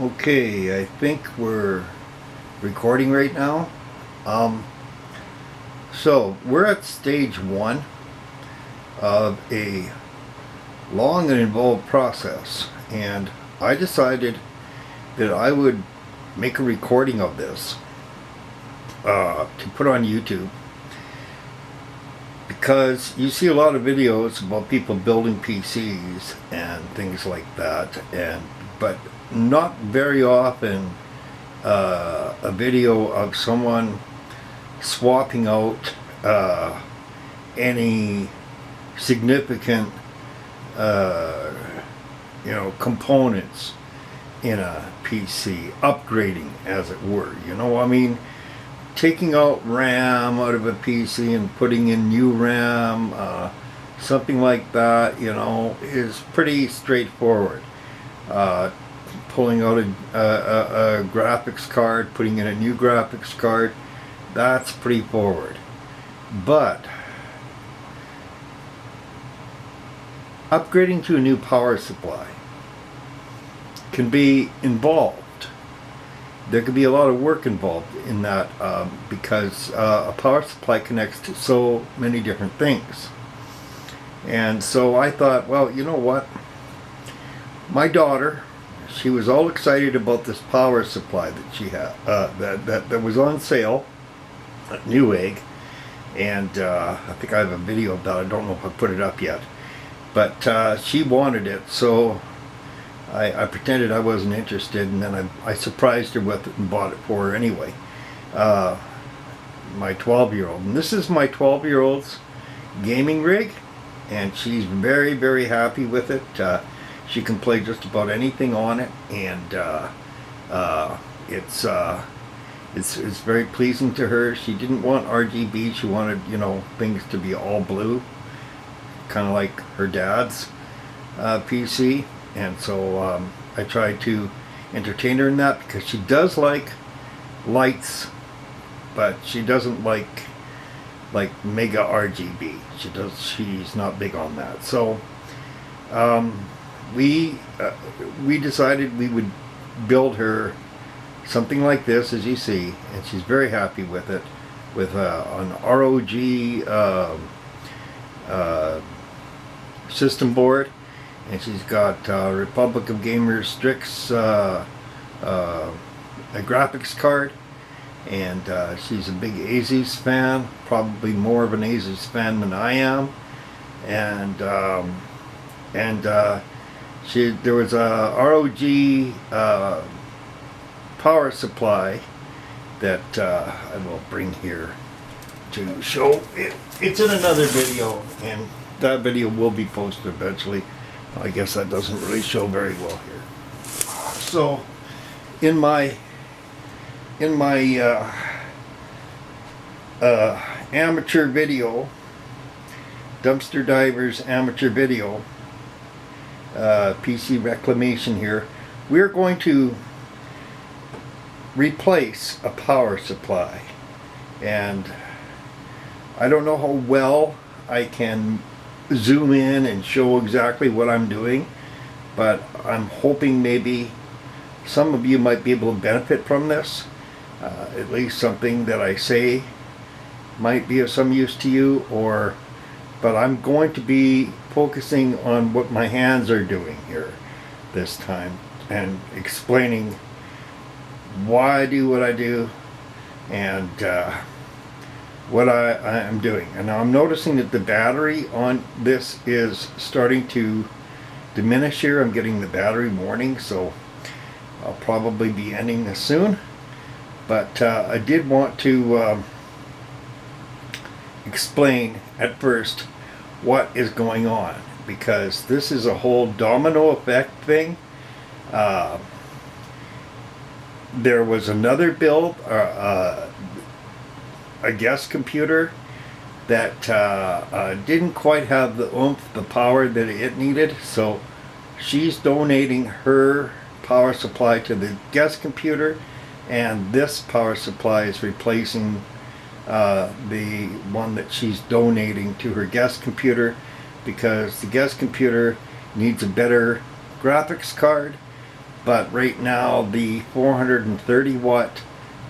Okay, I think we're recording right now. Um, so we're at stage one of a long and involved process, and I decided that I would make a recording of this to put on YouTube, because you see a lot of videos about people building PCs and things like that, but not very often a video of someone swapping out any significant components in a PC, upgrading as it were. I mean, taking out RAM out of a PC and putting in new RAM, something like that, is pretty straightforward. Pulling out a graphics card, putting in a new graphics card, that's pretty forward. But upgrading to a new power supply can be involved. There could be a lot of work involved in that, because a power supply connects to so many different things. And so I thought, well, you know what? My daughter, she was all excited about this power supply that she had, that was on sale at Newegg, and I think I have a video of that. I don't know if I put it up yet, but she wanted it, so I pretended I wasn't interested, and then I surprised her with it and bought it for her anyway. My 12-year-old, and this is my 12-year-old's gaming rig, and she's very, very happy with it. She can play just about anything on it, and it's very pleasing to her. She didn't want RGB. She wanted, things to be all blue, kind of like her dad's PC. And so I tried to entertain her in that, because she does like lights, but she doesn't like mega RGB. She's not big on that. So we decided we would build her something like this, as you see, and she's very happy with it, with an ROG system board, and she's got Republic of Gamers Strix a graphics card, and she's a big Asus fan, probably more of an Asus fan than I am, and there was a ROG power supply that I will bring here to show it. It's in another video, and that video will be posted eventually. I guess that doesn't really show very well here. So in my amateur video, Dumpster Divers amateur video, PC reclamation here, we're going to replace a power supply, and I don't know how well I can zoom in and show exactly what I'm doing, but I'm hoping maybe some of you might be able to benefit from this. At least something that I say might be of some use to you, but I'm going to be focusing on what my hands are doing here this time, and explaining why I do what I do, and what I am doing. And now I'm noticing that the battery on this is starting to diminish here. I'm getting the battery warning, so I'll probably be ending this soon. But I did want to explain at first what is going on, because this is a whole domino effect thing. There was another build, a guest computer that didn't quite have the oomph, the power that it needed, so she's donating her power supply to the guest computer, and this power supply is replacing the one that she's donating to her guest computer, because the guest computer needs a better graphics card, but right now the 430 watt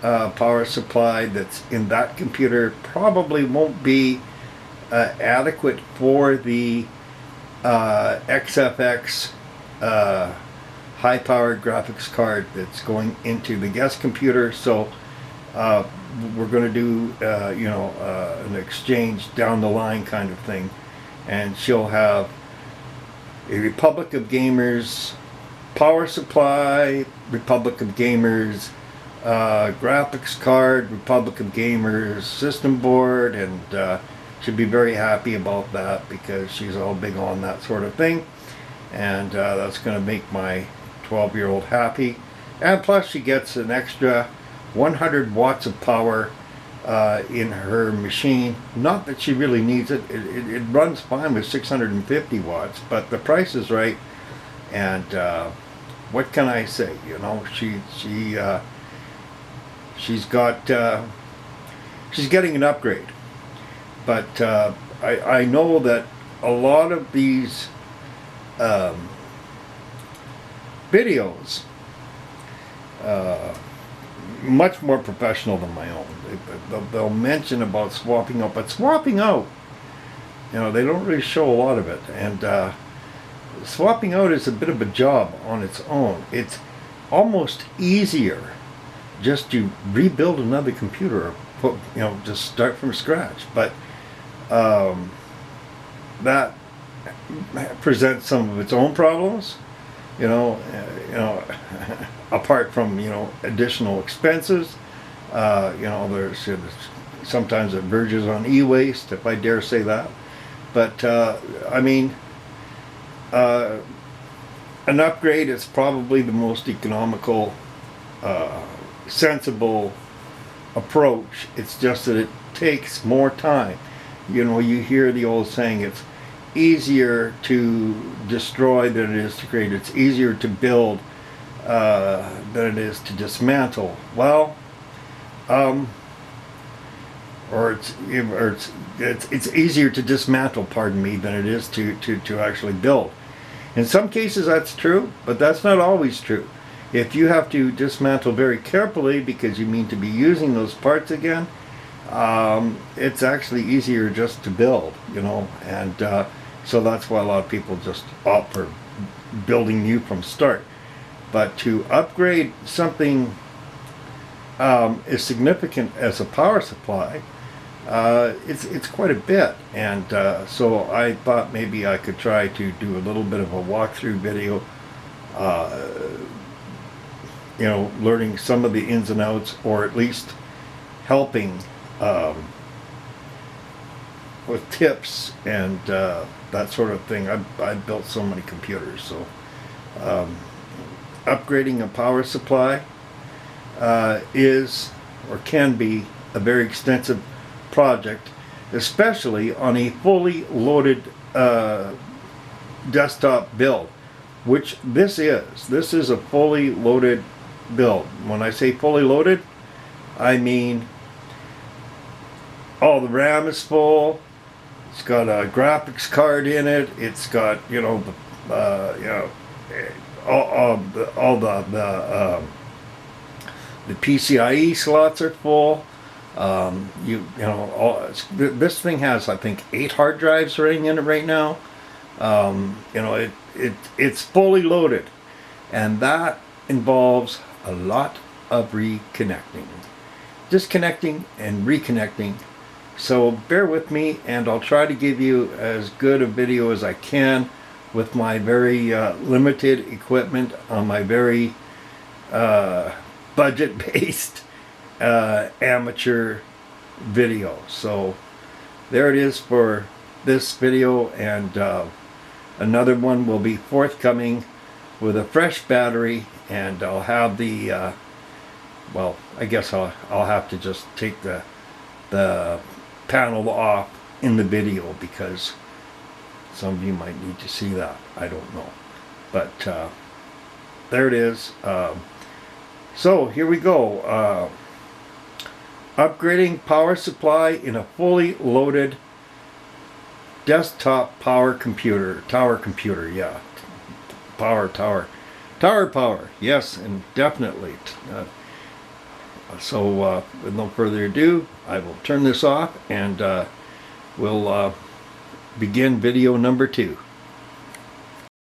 power supply that's in that computer probably won't be adequate for the XFX high-powered graphics card that's going into the guest computer. So we're going to do an exchange down the line kind of thing, and she'll have a Republic of Gamers power supply, Republic of Gamers graphics card, Republic of Gamers system board, and she'll be very happy about that because she's all big on that sort of thing, and that's going to make my 12-year-old happy. And plus she gets an extra 100 watts of power in her machine. Not that she really needs it. It runs fine with 650 watts, but the price is right. And what can I say? You know, she's getting an upgrade. But I know that a lot of these videos, much more professional than my own. They'll mention about swapping out, but swapping out, you know, they don't really show a lot of it. And swapping out is a bit of a job on its own. It's almost easier just to rebuild another computer, or put, you know, just start from scratch. But that presents some of its own problems. You know, apart from, you know, additional expenses, you know, there's sometimes it verges on e-waste, if I dare say that. But I mean, an upgrade is probably the most economical, sensible approach. It's just that it takes more time. You know, you hear the old saying, it's easier to destroy than it is to create. It's easier to build than it is to dismantle. Well, or it's easier to dismantle, pardon me, than it is to actually build. In some cases that's true, but that's not always true. If you have to dismantle very carefully because you mean to be using those parts again, it's actually easier just to build, you know, and so that's why a lot of people just opt for building new from start. But to upgrade something as significant as a power supply, it's quite a bit. And so I thought maybe I could try to do a little bit of a walkthrough video, you know, learning some of the ins and outs, or at least helping with tips and that sort of thing. I've built so many computers, so upgrading a power supply is or can be a very extensive project, especially on a fully loaded desktop build, which this is. This is a fully loaded build. When I say fully loaded, I mean all the RAM is full. It's got a graphics card in it. It's got, you know, the the PCIe slots are full. This thing has, I think, 8 hard drives running in it right now. You know, it's fully loaded, and that involves a lot of reconnecting, disconnecting and reconnecting. So bear with me, and I'll try to give you as good a video as I can with my very limited equipment on my very budget-based amateur video. So there it is for this video, and another one will be forthcoming with a fresh battery, and I'll have the well, I guess I'll have to just take the panel off in the video because some of you might need to see that. I don't know, but there it is. So here we go. Upgrading power supply in a fully loaded desktop power computer, tower computer, yeah, power tower Tower power, yes, and definitely. So with no further ado, I will turn this off and we'll begin video number 2.